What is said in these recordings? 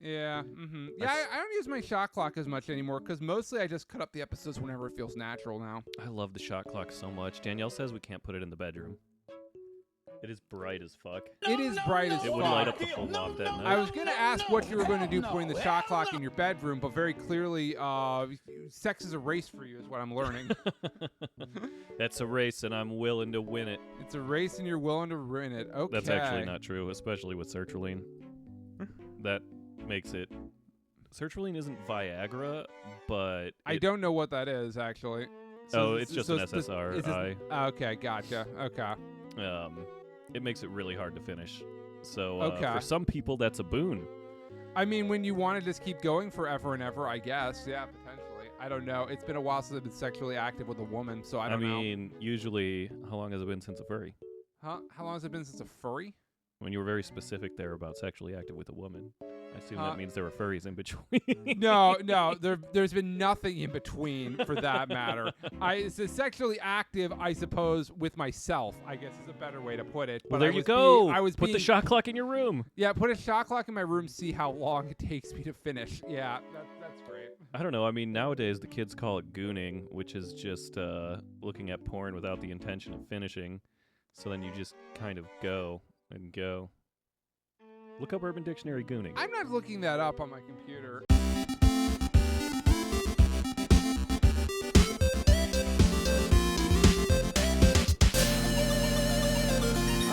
Yeah, yeah. I don't use my shot clock as much anymore because mostly I just cut up the episodes whenever it feels natural now. I love the shot clock so much. Danielle says we can't put it in the bedroom. It is bright as fuck. It is bright as It fuck. would light up the whole loft at night. I was gonna ask what you were going to do putting the shot clock in your bedroom, but very clearly, sex is a race for you, is what I'm learning. That's a race, and I'm willing to win it. It's a race, and you're willing to win it. Okay. That's actually not true, especially with sertraline. That makes it. Sertraline isn't Viagra, but I don't know what that is actually. It's just an SSRI. Okay, gotcha. Okay. It makes it really hard to finish. So okay. For some people, that's a boon. I mean, when you want to just keep going forever and ever, I guess. Yeah, potentially. I don't know. It's been a while since I've been sexually active with a woman, so I don't know. I mean, usually, how long has it been since a furry? Huh? How long has it been since a furry? When you were very specific there about sexually active with a woman. I assume that means there were furries in between. No, there's been nothing in between for that matter. It's sexually active, I suppose, with myself, I guess is a better way to put it. But well, there you go. Put the shot clock in your room. Yeah, put a shot clock in my room, see how long it takes me to finish. Yeah, that's great. I don't know. I mean, nowadays the kids call it gooning, which is just looking at porn without the intention of finishing. So then you just kind of go and go. Look up Urban Dictionary gooning. I'm not looking that up on my computer. All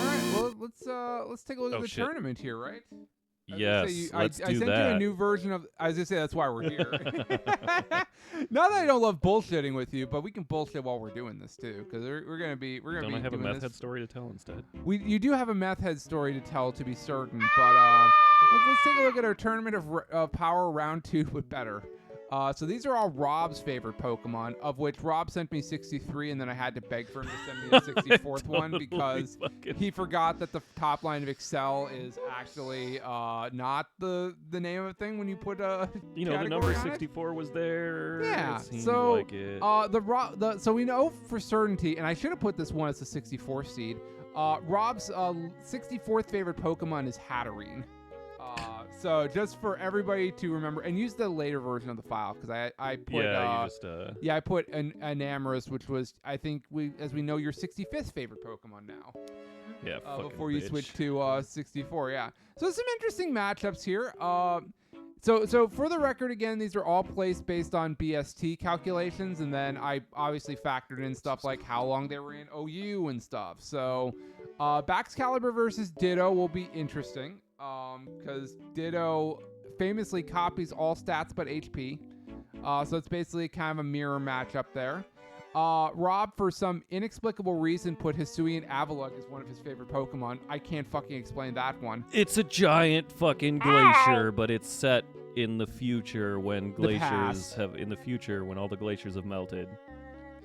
right, well, let's take a look at the tournament here, right? Yes, let's do that. I sent you a new version of. I was gonna say that's why we're here. Not that I don't love bullshitting with you, but we can bullshit while we're doing this too, because we're gonna be. Don't I have a meth head story to tell instead? You do have a meth head story to tell, to be certain, but let's take a look at our tournament of power round 2 with better. So these are all Rob's favorite Pokemon, of which Rob sent me 63, and then I had to beg for him to send me a 64th one because he forgot that the top line of Excel is actually not the name of a thing when you put a the number 64 was there. Yeah, so like it. So we know for certainty, and I should have put this one as the 64th seed. Rob's 64th favorite Pokemon is Hatterene. So just for everybody to remember, and use the later version of the file, because I put I put an Enamorus, which was, I think as we know, your 65th favorite Pokemon now. Yeah, before you switch to 64. Yeah. So some interesting matchups here. So for the record, again, these are all placed based on BST calculations, and then I obviously factored in stuff like how long they were in OU and stuff. So Baxcalibur versus Ditto will be interesting. Because Ditto famously copies all stats but HP. So it's basically kind of a mirror matchup there. Rob, for some inexplicable reason, put Hisuian Avalugg as one of his favorite Pokemon. I can't fucking explain that one. It's a giant fucking glacier, but it's set in the future when glaciers when all the glaciers have melted.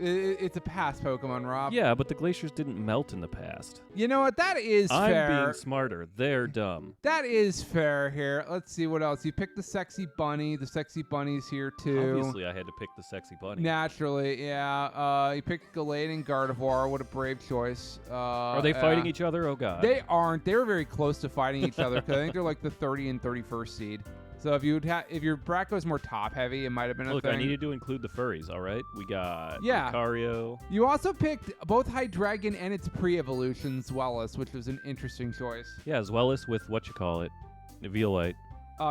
It's a past Pokemon, Rob. Yeah, but the glaciers didn't melt in the past. You know what? That is fair. I'm being smarter. They're dumb. That is fair here. Let's see what else. You picked the sexy bunny. The sexy bunny's here, too. Obviously, I had to pick the sexy bunny. Naturally, yeah. You picked Gallade Gardevoir. What a brave choice. Are they fighting each other? Oh, God. They aren't. They were very close to fighting each other, because I think they're like the 30 and 31st seed. So if your bracket was more top heavy, it might have been a thing. Look, I needed to include the furries, all right? We got Lucario. You also picked both Hydreigon and its pre-evolution Zweilous, which was an interesting choice. Yeah, Zweilous with Eviolite.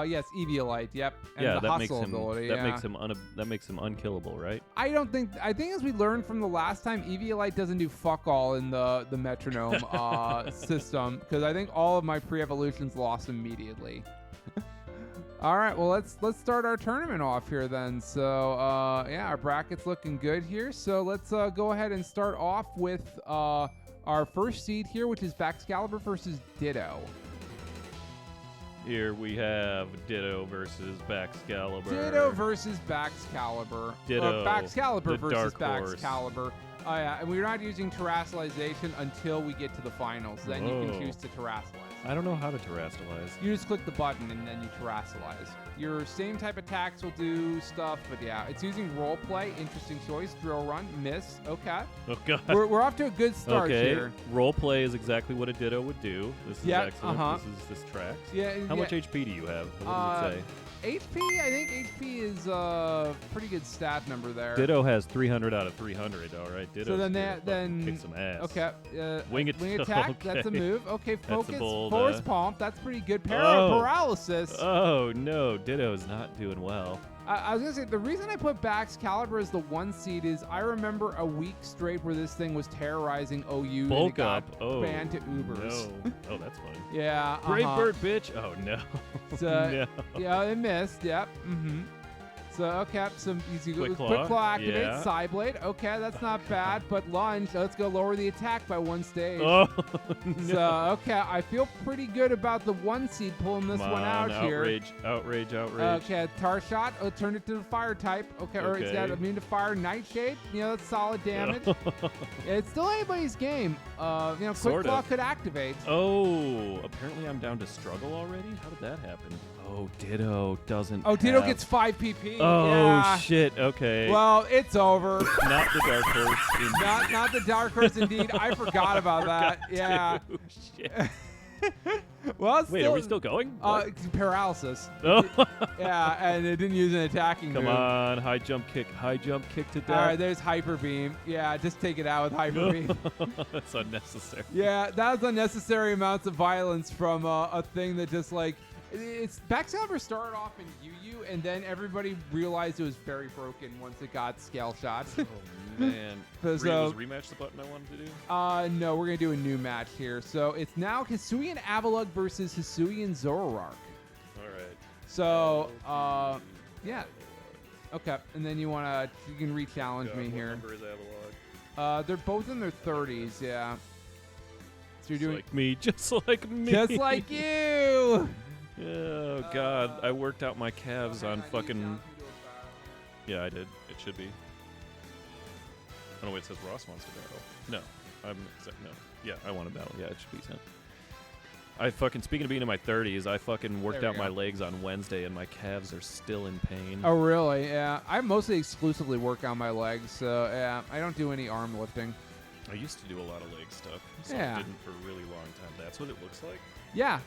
Yes, Eviolite. Yep. And yeah, the that makes him ability, that makes him unkillable, right? I think as we learned from the last time, Eviolite doesn't do fuck all in the Metronome system, because I think all of my pre-evolutions lost immediately. All right, well, let's start our tournament off here then. So, our bracket's looking good here. So let's go ahead and start off with our first seed here, which is Baxcalibur versus Ditto. Here we have Ditto versus Baxcalibur. Ditto versus Baxcalibur. Ditto. Baxcalibur versus Baxcalibur. Oh, yeah, and we're not using terrestrialization until we get to the finals. Then you can choose to terrestrialize. I don't know how to terrestrialize. You just click the button and then you terrestrialize. Your same type attacks will do stuff, but yeah, it's using role play. Interesting choice. Drill run, miss. Okay. Oh god. We're off to a good start okay. here. Role play is exactly what a Ditto would do. This is excellent. This tracks. Yeah. How much HP do you have? What does it say? HP, I think HP is a pretty good stat number there. Ditto has 300 out of 300. All right, Ditto. So then kick some ass. Okay. Wing attack. Okay. That's a move. Okay. Focus. Bold, Force palm. That's pretty good. Paralysis. Oh no, Ditto's not doing well. I was gonna say the reason I put Baxcalibur as the 1 seed is I remember a week straight where this thing was terrorizing OU. Bulk and it up. got banned to Ubers. No. Oh, that's fun. Yeah. Brave bird, bitch. Oh no. So, yeah, it missed. Yep. Mm-hmm. So okay, some easy quick claw activate, yeah. side blade. Okay, that's not bad. But lunge, let's go lower the attack by 1 stage. Oh no. So okay, I feel pretty good about the 1 seed pulling this one out here. Outrage. Okay, tar shot. Oh, turn it to the fire type. Okay, or is that immune to fire? Nightshade. That's solid damage. It's still anybody's game. Quick claw could activate. Oh, apparently I'm down to struggle already. How did that happen? Oh, Ditto doesn't. Oh, Ditto gets 5 PP. Oh yeah. shit. Okay. Well, it's over. Not the dark horse. Not the dark horse indeed. I forgot about that. Yeah. Shit. Well, wait, are we still going? Paralysis. Oh. Yeah, and it didn't use an attacking Come move. on, high jump kick to death. All right, there's hyper beam. Yeah, just take it out with hyper beam. That's unnecessary. Yeah, that was unnecessary amounts of violence from a thing that just like. Baxcalibur started off in UU, and then everybody realized it was very broken once it got scale shots. Oh man! Was rematch the button I wanted to do? No, we're gonna do a new match here. So it's now Hisuian Avalugg versus Hisuian Zoroark. All right. So yeah, okay, and then you can re-challenge me what here. Number is Avalugg? They're both in their 30s. Yeah. So you're doing like me, just like me, just like you. Oh god, I worked out my calves on fucking. Yeah, I did. It should be. Oh no, wait, it says Ross wants to battle. No, no. Yeah, I want to battle. Yeah, it should be sent. I fucking, speaking of being in my 30s, I fucking worked out my legs on Wednesday and my calves are still in pain. Oh really? Yeah, I mostly exclusively work on my legs, so yeah, I don't do any arm lifting. I used to do a lot of leg stuff, so yeah. I didn't for a really long time. That's what it looks like? Yeah.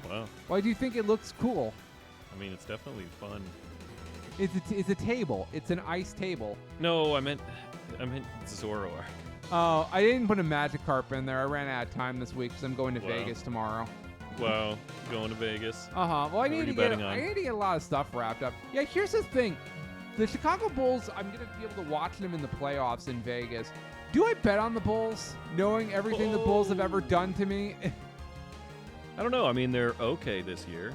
Wow. Why do you think it looks cool? I mean, it's definitely fun. It's a table. It's an ice table. No, I meant Zoroark. Oh, I didn't put a Magikarp in there. I ran out of time this week because I'm going to Vegas tomorrow. Wow, going to Vegas. Well, I need to get a lot of stuff wrapped up. Yeah, here's the thing. The Chicago Bulls, I'm going to be able to watch them in the playoffs in Vegas. Do I bet on the Bulls, knowing everything the Bulls have ever done to me? I don't know. I mean, they're okay this year.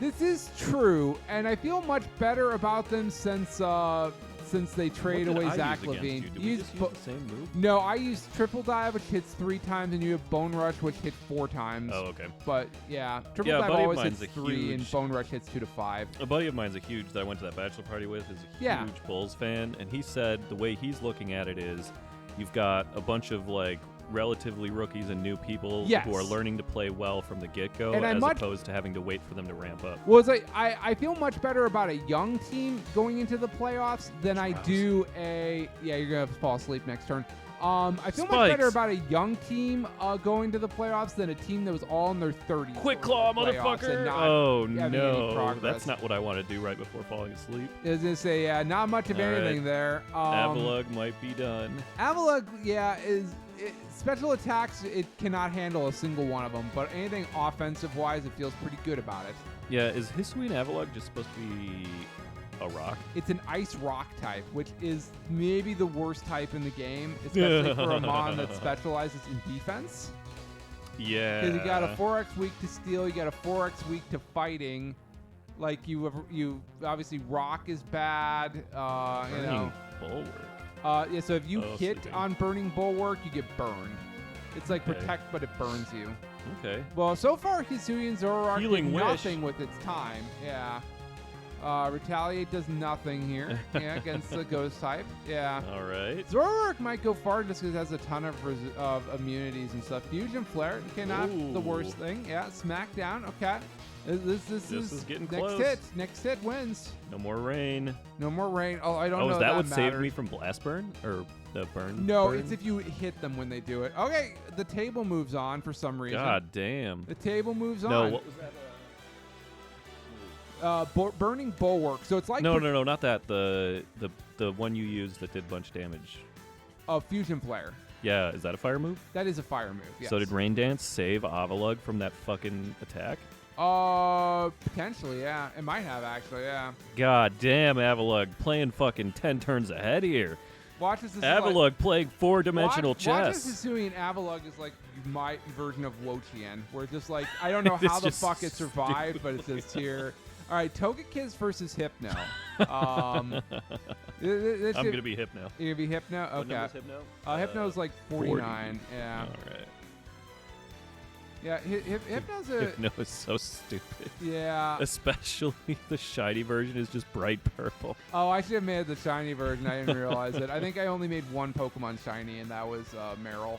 This is true, and I feel much better about them since they trade away Zach LaVine. Did we just use the same move? No, I used Triple Dive, which hits 3 times, and you have Bone Rush, which hits 4 times. Oh, okay. But yeah, Triple Dive always hits 3, and Bone Rush hits 2 to 5. A buddy of mine's that I went to that bachelor party with is a huge Bulls fan, and he said the way he's looking at it is you've got a bunch of like relatively rookies and new people who are learning to play well from the get-go, as opposed to having to wait for them to ramp up. Well, I feel much better about a young team going into the playoffs than I do a... Yeah, you're going to fall asleep next turn. I feel much better about a young team going to the playoffs than a team that was all in their 30s. Quick claw, motherfucker! Oh, no. That's not what I want to do right before falling asleep. I was going to say, yeah, not much of anything there. Avalugg might be done. Avalugg, yeah, special attacks, it cannot handle a single one of them, but anything offensive-wise, it feels pretty good about it. Yeah, is Hisuian Avalugg just supposed to be a rock? It's an ice rock type, which is maybe the worst type in the game, especially for a mon that specializes in defense. Yeah. Because you got a 4x weak to steel, you got a 4x weak to fighting. Like you obviously rock is bad. Burning bulwark. Yeah, so if you hit on burning bulwark, you get burned. It's like protect, but it burns you. Okay. Well, so far Hisuian Zoroark did Healing nothing with its time. Yeah. Retaliate does nothing here. Yeah, against the ghost type. Yeah. All right. Zoroark might go far just because it has a ton of immunities and stuff. Fusion Flare, okay, not the worst thing. Yeah, Smackdown, okay. This is getting next close. Next hit wins. No more rain. No more rain. Oh, I don't know. Oh, is that what saved mattered. me from Blast Burn? Or the burn? No, burn? it's if you hit them when they do it. Okay, the table moves on for some reason. God damn. The table moves No, on. what was that? Burning Bulwark. So it's like No, not that. The one you used that did bunch damage. Fusion Flare. Yeah, is that a fire move? That is a fire move. Yes. So did Rain Dance save Avalugg from that fucking attack? Potentially, yeah. It might have actually, yeah. God damn, Avalugg playing fucking 10 turns ahead here. Watch this. Avalugg playing 4-dimensional chess. Watch this assuming Avalugg is like my version of Wo-Chien, where it's just like I don't know how the fuck it survived, but it's just here. All right, Togekiss versus Hypno. I'm gonna be Hypno. You're gonna be Hypno? Okay. What number's Hypno? Hypno's like 49. 40. Yeah. All right. Yeah, Hypno's a... Hypno is so stupid. Yeah. Especially the shiny version is just bright purple. Oh, I should have made the shiny version. I didn't realize it. I think I only made one Pokemon shiny, and that was Meryl.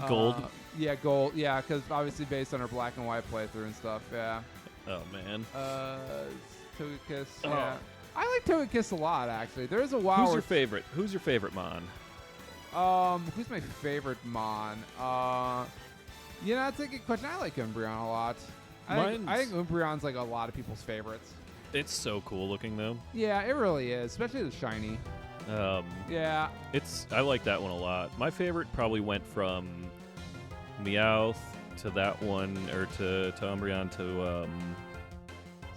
Gold? Yeah, gold. Yeah, because obviously based on our black and white playthrough and stuff, yeah. Oh, man. Togekiss, Oh. yeah. I like Togekiss a lot, actually. There's a while Who's your favorite? Who's your favorite Mon? Who's my favorite Mon? You know, that's a good question. I like Umbreon a lot. I think Umbreon's like a lot of people's favorites. It's so cool looking, though. Yeah, it really is, especially the shiny. Yeah. I like that one a lot. My favorite probably went from Meowth to that one, or to Umbreon to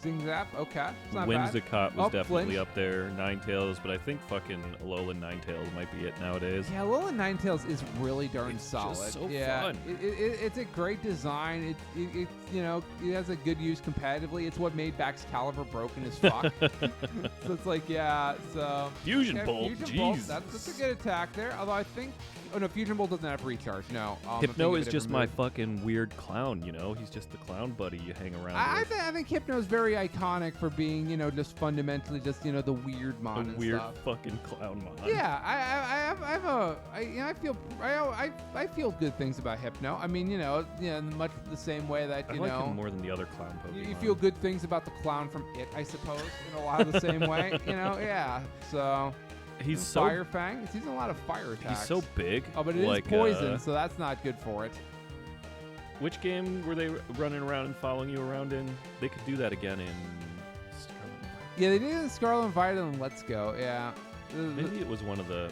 Zing Zap, okay. It's not bad. Whimsicott was definitely Flinch. up there. Ninetales, but I think fucking Alolan Ninetales might be it nowadays. Yeah, Alolan Ninetales is really darn solid. Just so yeah, fun. It's a great design. It you know, it has a good use competitively. It's what made Baxcalibur broken as fuck. So it's like, yeah, so Fusion Bolt, Fusion Bolt, jeez. that's a good attack there. Although I think, oh no, Fusion Bolt doesn't have recharge. No, Hypno is just my fucking weird clown, you know? He's just the clown buddy you hang around with. I think Hypno is very iconic for being, you know, just fundamentally just, you know, the weird Mon and weird stuff. fucking clown Mon. Yeah, I feel good things about Hypno. I mean, you know, in much the same way that I you like know him more than the other clown Pokemon. you feel good things about the clown from It, I suppose, in a lot of the same way. You know, yeah. So He's so Fire Fang. It's using a lot of fire attacks. he's so big. Oh, but it like, is poison, so that's not good for it. Which game were they running around and following you around in? They could do that again in Scarlet and Violet. Yeah, they did it in Scarlet and Violet and Let's Go. Yeah. Maybe it was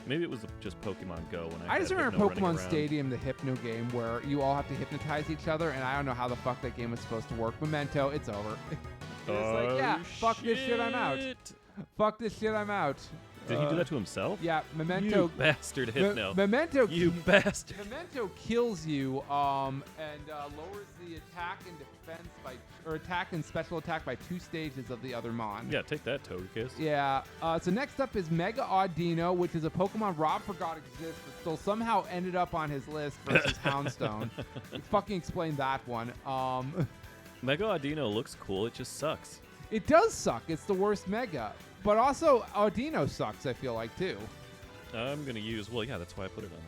maybe it was just Pokemon Go when I just had remember Hypno running Pokemon around. Stadium, the Hypno game, where you all have to hypnotize each other, and I don't know how the fuck that game was supposed to work. Memento, it's over. It's like, yeah, fuck this shit, I'm out. Fuck this shit, I'm out. Did he do that to himself? Yeah, Memento. You bastard Hypno. Memento. You bastard. Memento kills you, and lowers the attack and defense attack and special attack by 2 stages of the other Mon. Yeah, take that, Togekiss. Yeah. So next up is Mega Audino, which is a Pokemon Rob forgot exists, but still somehow ended up on his list versus Houndstone. Fucking explain that one. Mega Audino looks cool. It just sucks. It does suck. It's the worst Mega. But also, Audino sucks, I feel like, too. I'm going to use... Well, yeah, that's why I put it on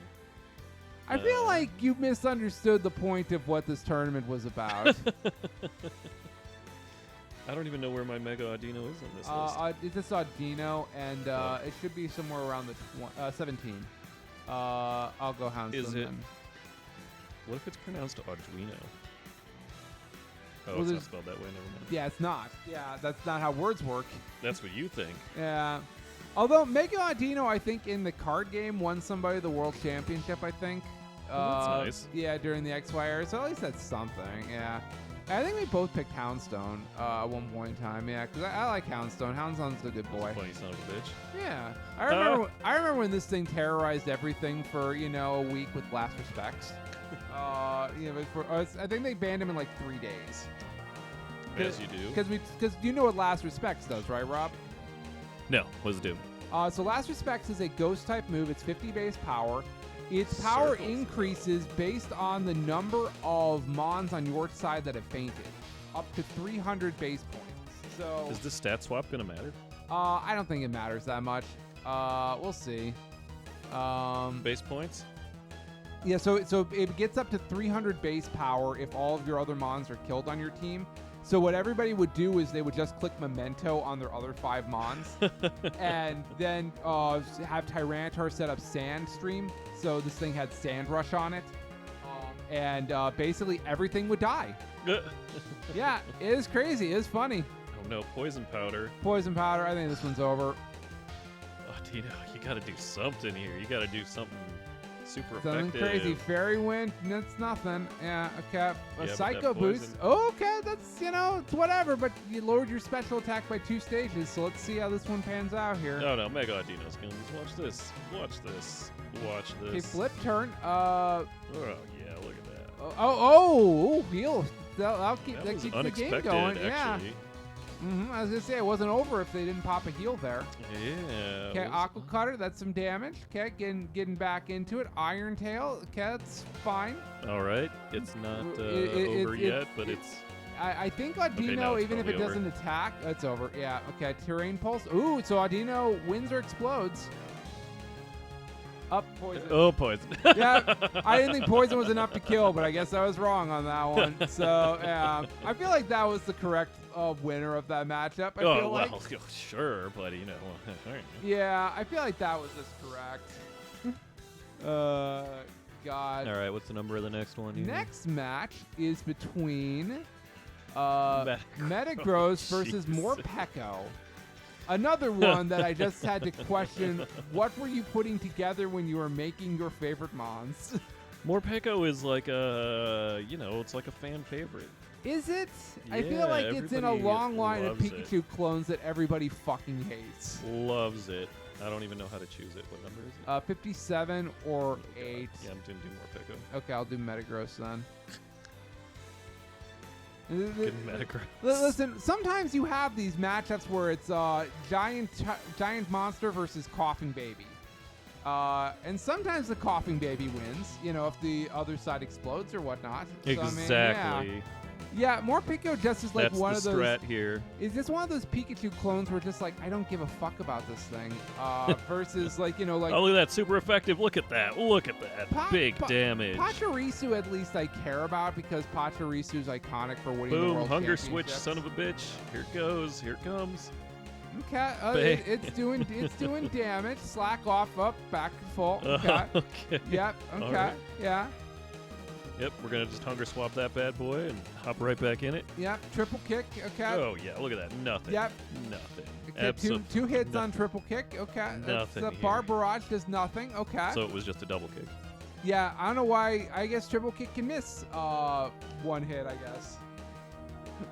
there. I feel like you misunderstood the point of what this tournament was about. I don't even know where my Mega Audino is on this list. It's just Audino, and it should be somewhere around the 17. I'll go Houndstone Is it? then. What if it's pronounced Arduino? Oh, Well, it's not there's- spelled that way. Never mind. Yeah, it's not. Yeah, that's not how words work. That's what you think. Yeah. Although Mega Audino, I think in the card game won somebody the world championship. I think. Oh, that's nice. Yeah, during the XY era. So at least that's something. Yeah. I think we both picked Houndstone at one point in time. Yeah, because I like Houndstone. Houndstone's a good boy. Funny son of a bitch. Yeah. I remember when this thing terrorized everything for a week with Last Respects. I think they banned him in like 3 days. Yes, you do. Because you know what Last Respects does, right, Rob? No, what does it do? So Last Respects is a ghost type move. It's 50 base power. Its power Circles, increases based on the number of Mons on your side that have fainted, up to 300 base points. So Is this stat swap gonna matter? I don't think it matters that much. We'll see. Base points? Yeah, so it gets up to 300 base power if all of your other mons are killed on your team. So what everybody would do is they would just click Memento on their other 5 mons, and then have Tyranitar set up Sand Stream, so this thing had Sand Rush on it, and basically everything would die. Yeah, it is crazy. It is funny. Oh no, poison powder. Poison powder. I think this one's over. Oh, Dino, you gotta do something here. You gotta do something super Something effective. crazy. Fairy Wind, that's nothing. Yeah, okay. A Yeah, Psycho but that Boost. poison- Oh, okay, that's, it's whatever, but you lowered your special attack by 2 stages, so let's see how this one pans out here. No, Mega Dino skills. Watch this. Watch this. Watch this. Okay, flip turn. Oh, yeah, look at that. Heal. That'll That keep was the game unexpected, going. actually. Yeah. I was going to say, it wasn't over if they didn't pop a heal there. Yeah. Okay, Aqua Cutter, that's some damage. Okay, getting back into it. Iron Tail, okay, that's fine. All right. It's not It- over yet, but it's... I think Audino, now it's even if it probably over. doesn't attack, it's over. Yeah, okay, Terrain Pulse. Ooh, so Audino wins or explodes. Up, poison. Oh, poison. Yeah, I didn't think poison was enough to kill, but I guess I was wrong on that one. So, yeah, I feel like that was the correct winner of that matchup. I feel like. Well, sure, but Yeah, I feel like that was just correct. God. All right, what's the number of the next one? Next match is between Metagross. Metagross versus Jesus. Morpeko. Another one that I just had to question, what were you putting together when you were making your favorite mons? Morpeko is like it's like a fan favorite. Is it? I Yeah, feel like it's in a everybody long line of loves it. Pikachu clones that everybody fucking hates. Loves it. I don't even know how to choose it. What number is it? 57 or God. 8. Yeah, I'm gonna do Morpeko. Okay, I'll do Metagross then. Good Metagross. Listen, sometimes you have these matchups where it's giant monster versus coughing baby. And sometimes the coughing baby wins, if the other side explodes or whatnot. So, Exactly. Yeah, Morpeko just is like That's one the of those. strat here. Is this one of those Pikachu clones where just like I don't give a fuck about this thing, versus like Oh, look at that, super effective. Look at that. Look at that. Big damage. Pachirisu at least I care about because Pachirisu's iconic for winning the Boom, World hunger switch, Championships. son of a bitch. Here it goes. Here it comes. Okay, Bang. it's doing damage. Slack off, up, back to full. Okay. Okay. Yep. Okay. right. Yeah. Yep, we're going to just hunger swap that bad boy and hop right back in it. Yep. Triple kick. Okay. Oh, yeah, look at that. Nothing. Yep. Nothing. Okay, two hits on triple kick. Okay. Nothing The here. bar barrage does nothing. Okay. So it was just a double kick. Yeah, I don't know why. I guess triple kick can miss one hit. I guess.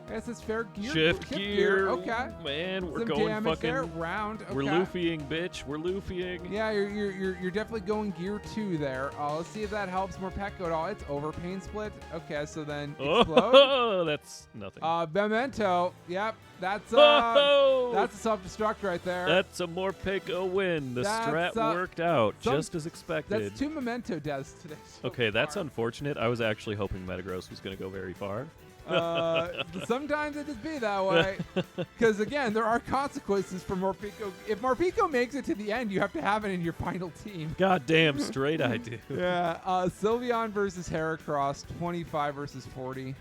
I guess it's fair gear. Shift gear. Okay. Man, we're Some going damage fucking. there. Round. Okay. We're Luffying, bitch. We're Luffying. Yeah, you're definitely going gear 2 there. Let's see if that helps Morpeko at all. It's over pain split. Okay, so then explode. Oh, that's nothing. Memento. Yep, that's Oh! a self-destruct right there. That's a Morpeko win. The That's, strat worked out some- just as expected. That's 2 Memento deaths today. so Okay, that's far. unfortunate. I was actually hoping Metagross was going to go very far. Sometimes it just be that way. Because, again, there are consequences for Morpeko. If Morpeko makes it to the end, you have to have it in your final team. God damn straight I do. Yeah. Sylveon versus Heracross, 25 versus 40.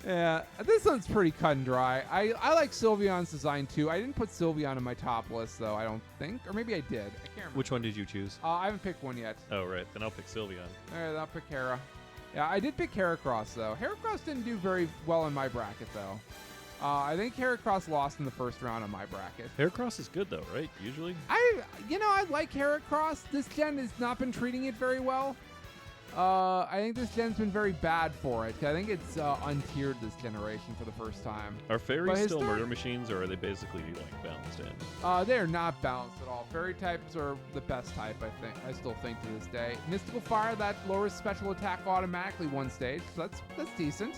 Yeah, this one's pretty cut and dry. I like Sylveon's design, too. I didn't put Sylveon in my top list, though, I don't think. Or maybe I did. I can't remember. Which one did you choose? I haven't picked one yet. Oh, right. Then I'll pick Sylveon. All right, I'll pick Hera. Yeah, I did pick Heracross, though. Heracross didn't do very well in my bracket, though. I think Heracross lost in the first round of my bracket. Heracross is good, though, right? Usually? I like Heracross. This gen has not been treating it very well. I think this gen's been very bad for it. I think it's untiered this generation for the first time. Are fairies But still murder machines, or are they basically, like, balanced in? They are not balanced at all. Fairy types are the best type, I still think to this day. Mystical Fire, that lowers special attack automatically 1 stage, so that's decent.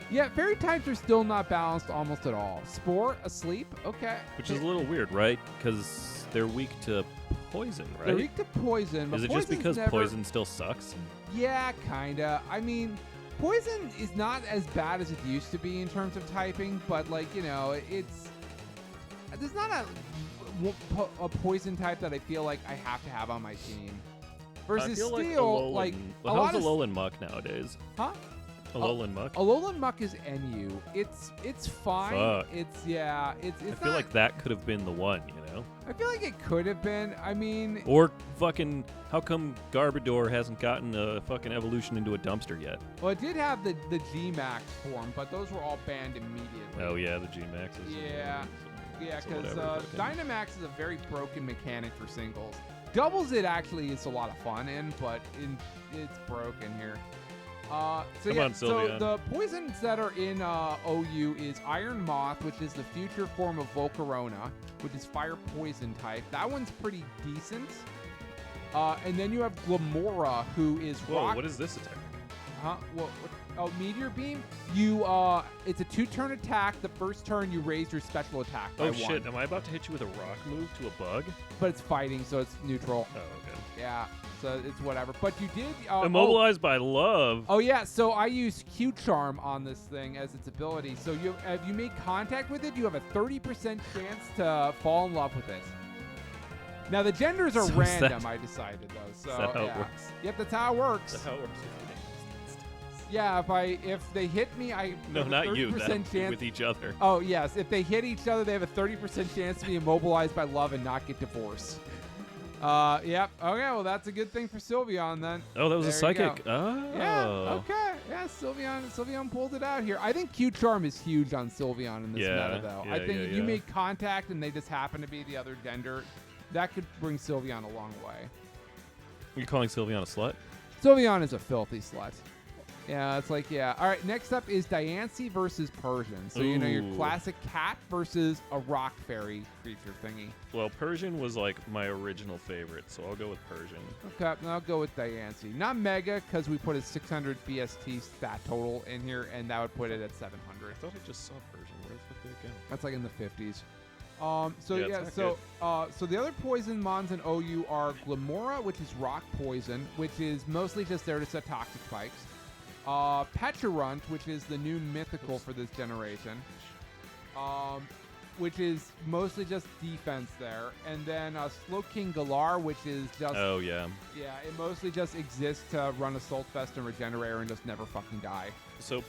Yeah, fairy types are still not balanced almost at all. Spore, Asleep, okay. Which is a little weird, right? Because they're weak to poison, right? They're weak to poison. But Is it just poison's because never- poison still sucks? Yeah, kinda. I mean, Poison is not as bad as it used to be in terms of typing, but like, you know, there's not a poison type that I feel like I have to have on my team. Versus I feel steel, like how's Alolan Muck nowadays? Huh? Alolan Muck? Alolan Muck is NU. It's fine. Fuck. It's I feel like that could have been the one, you know? I feel like it could have been. I mean, or fucking, how come Garbodor hasn't gotten a fucking evolution into a dumpster yet? well, it did have the G-Max form, but those were all banned immediately. Oh yeah, the G-Maxes. Yeah, So because whatever, fucking- Dynamax is a very broken mechanic for singles. Doubles it actually is a lot of fun in, but it's broken here. So Come yeah, on, so Sylveon. the poisons that are in OU is Iron Moth, which is the future form of Volcarona, which is fire poison type. That one's pretty decent. And then you have Glamora, who is Whoa, rock. what is this attack? Huh? What? Oh, Meteor Beam. It's a 2-turn attack. The first turn you raise your special attack by Oh one. shit, am I about to hit you with a rock move to a bug? But it's fighting, so it's neutral. Oh, okay. Yeah, so it's whatever. But you did Immobilized by love. Oh yeah, so I use Q Charm on this thing as its ability. So if you make contact with it, you have a 30% chance to fall in love with it. Now the genders are So is random, that- I decided though. So Is that how yeah. it works? Yep, that's how it works. Is that how it works? Yeah, if they hit me, I No, have a not you. 30% That, chance. with each other. Oh yes, if they hit each other, they have a 30% chance to be immobilized by love and not get divorced. Yep. Okay, well that's a good thing for Sylveon then. Oh, that was a There you go. psychic. Oh. Yeah. Okay. Yeah. Sylveon pulled it out here. I think Q Charm is huge on Sylveon in this Yeah, meta, though. yeah, I think yeah, if you yeah. make contact and they just happen to be the other gender, that could bring Sylveon a long way. You're calling Sylveon a slut? Sylveon is a filthy slut. Yeah, it's like, yeah. All right, next up is Diancie versus Persian. So, you know, your Ooh. classic cat versus a rock fairy creature thingy. Well, Persian was like my original favorite, so I'll go with Persian. Okay, then I'll go with Diancie. Not Mega, because we put a 600 BST stat total in here, and that would put it at 700. I thought I just saw Persian. Where the fuck did it go? That's like in the 50s. Yeah, it's not So the other poison mons in OU are Glamora, which is rock poison, which is mostly just there to set toxic spikes. Pecharunt, which is the new mythical for this generation, which is mostly just defense there. And then Slowking Galar, which is just Oh, yeah. yeah, it mostly just exists to run Assault Vest and Regenerator and just never fucking die. So,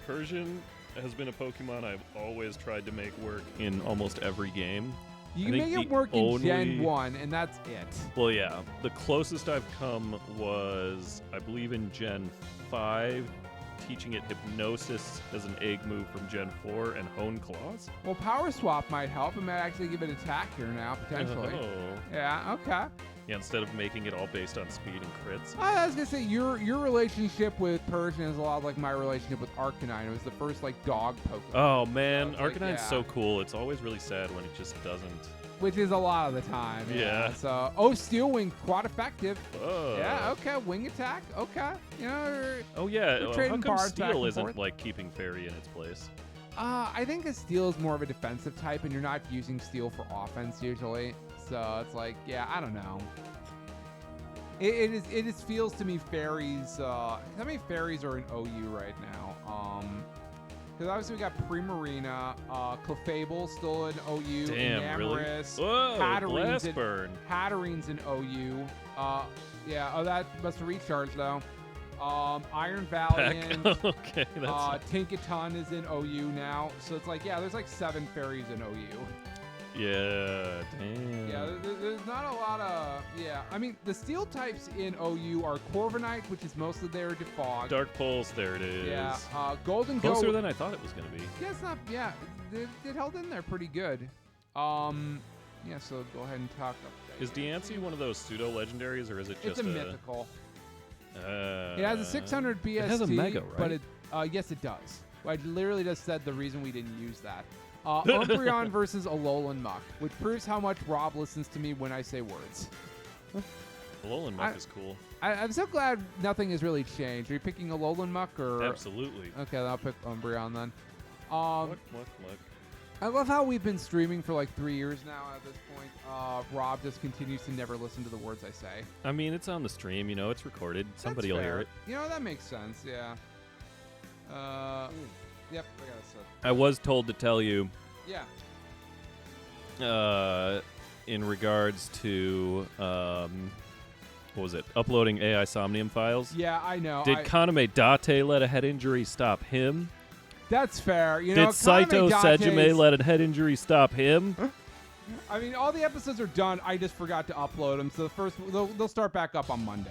Persian has been a Pokemon I've always tried to make work in almost every game. You I can think make it the work in Gen only- 1, and that's it. Well, yeah. The closest I've come was, I believe, in Gen 5, teaching it Hypnosis as an egg move from Gen 4 and Hone Claws. Well, Power Swap might help. It might actually give it attack here now, potentially. Oh. Yeah, okay. Yeah, instead of making it all based on speed and crits. I was gonna say your relationship with Persian is a lot like my relationship with Arcanine. It was the first like dog Pokemon, Oh, man. So it's like, Arcanine's yeah. so cool. It's always really sad when it just doesn't. which is a lot of the time. Yeah. So Steel Wing, quite effective. Oh. Yeah, okay. Wing attack, okay. You know, Oh, yeah. We're How trading come cards back Steel and isn't, forth. like, keeping Fairy in its place? I think a Steel is more of a defensive type, and you're not using Steel for offense usually. So it's like, yeah, I don't know. It just feels to me fairies. How many fairies are in OU right now? Because obviously we got Primarina, Clefable still in OU. Damn, really? Enamorus, Whoa, Hatterene's Blast in- Burn. Hatterene's in OU. Yeah. Oh, that must recharge though. Iron Valiant. Okay, that's... Tinkaton is in OU now. So it's like, yeah, there's like 7 fairies in OU. Yeah, damn. Yeah, there's not a lot of... Yeah, I mean, the steel types in OU are Corviknight, which is mostly there to fog. Dark Pulse, there it is. Yeah, Golden Closer Go... than I thought it was going to be. Yeah, it's not... Yeah, it held in there pretty good. Yeah, so go ahead and talk up. Is Diancie one of those pseudo-legendaries, or is it just It's a mythical. It It has a 600 BST. It has a Mega, But right? yes, it does. I literally just said the reason we didn't use that. Umbreon versus Alolan Muck, which proves how much Rob listens to me when I say words. Alolan Muck is cool. I'm so glad nothing has really changed. Are you picking Alolan Muck or? Absolutely. Okay, then I'll pick Umbreon then. Muck. I love how we've been streaming for like 3 years now at this point. Rob just continues to never listen to the words I say. I mean, it's on the stream, you know, it's recorded. Somebody will hear it. You know, that makes sense, yeah. Yep, I got it set. I was told to tell you, Yeah. in regards to, what was it, uploading AI Somnium files? Yeah, I know. Did Kaname Date let a head injury stop him? That's fair. You know, Did Saito Kaname Sejime Date's- let a head injury stop him? I mean, all the episodes are done. I just forgot to upload them. So the first, they'll start back up on Monday.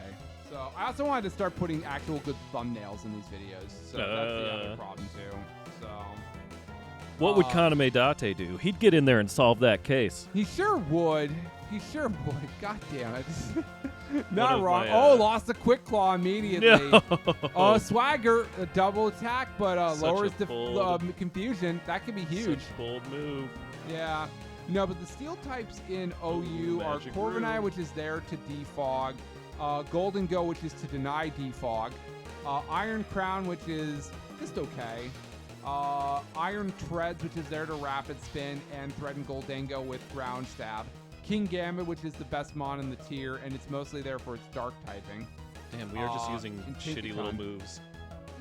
So I also wanted to start putting actual good thumbnails in these videos. So that's the other problem too. So What would Kaname Date do? He'd get in there and solve that case. he sure would. He sure would. God damn it. Not of wrong. my, Lost a quick claw immediately. No. Swagger, a double attack, but Such lowers a the bold- confusion. That could be huge. Such bold move. Yeah. No, but the steel types in OU are Magic Corviknight, Room. which is there to defog, Golden Go, which is to deny defog, Iron Crown, which is just okay, Iron Treads, which is there to rapid spin, and Threaten Goldango with ground stab. King Gambit, which is the best mon in the tier, and it's mostly there for its dark typing. Damn, we are just using and shitty little Tintikon. moves.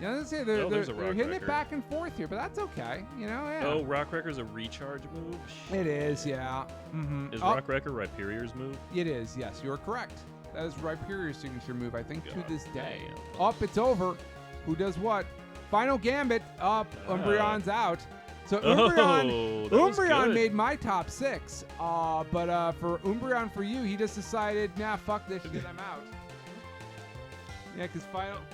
Yeah, let's say Oh, they're there's a Rock hitting Wrecker. it back and forth here, but that's okay. You know, yeah. Oh, Rock Wrecker's a recharge move? It is, yeah. Mm-hmm. Is Rock Wrecker Rhyperior's move? It is, yes, you're correct. That is Rhyperior's signature move, I think, God to this day. damn. Up, it's over. Who does what? Final Gambit, up, Umbreon's out. So Umbreon, that was Umbreon good. made my top 6. But for Umbreon, for you, he just decided, nah, fuck this shit, I'm out. Yeah, because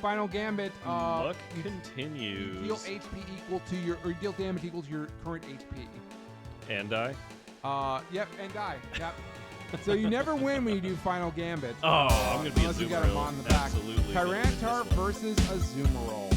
final Gambit, Luck you continues. deal HP equal to your, or deal damage equal to your current HP. And I? Yep, and die. Yep. So you never win when you do Final Gambit. Oh, I'm going to be a unless you got a Azumarill. mon in the back. Absolutely. gonna win this Tyrantar one. versus Azumarill.